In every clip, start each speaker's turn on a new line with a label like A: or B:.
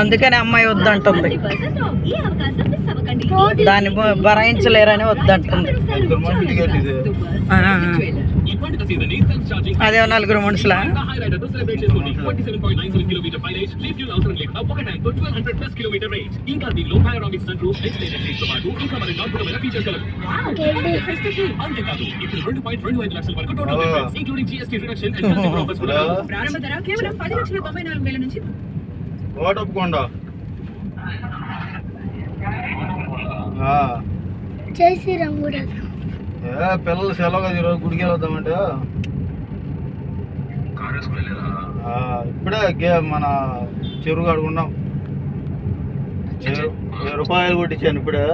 A: అందుకని అమ్మాయి వద్దంటుంది, దాన్ని భరాయించలేరని వద్దంటుంది. అదే నలుగురు మనుషులా?
B: పిల్లలు సెలవుగా ఈరోజు గుడికి వెళ్దామంటే ఇప్పుడే మన చెరువు కడుకున్నాం. 1000 రూపాయలు కొట్టించాను ఇప్పుడే.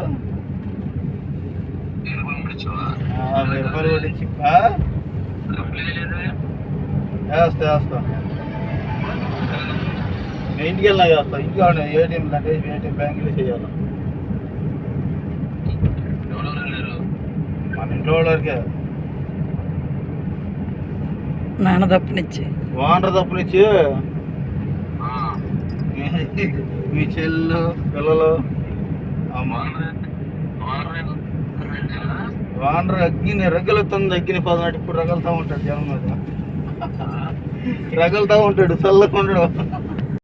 B: 1000 రూపాయలు కొట్టించి వేస్తా. నేను ఇంటికి వెళ్ళినా చేస్తా. ఇంటికి ఏటీఎం అంటే ఏటీఎం బ్యాంకులో చేయాలి. మన ఇంట్లో వాళ్ళకే
A: నాన్న తప్పునిచ్చి
B: ఓనర్ తప్పునిచ్చి మీ చెల్లు పిల్లలు ఓనర్ రగులుతుంది. అగ్గిని పదనాటి ఇప్పుడు రగులుతూ ఉంటాడు జనం మీద, రగులుతూ ఉంటాడు, చల్లకుండా ఉండడు.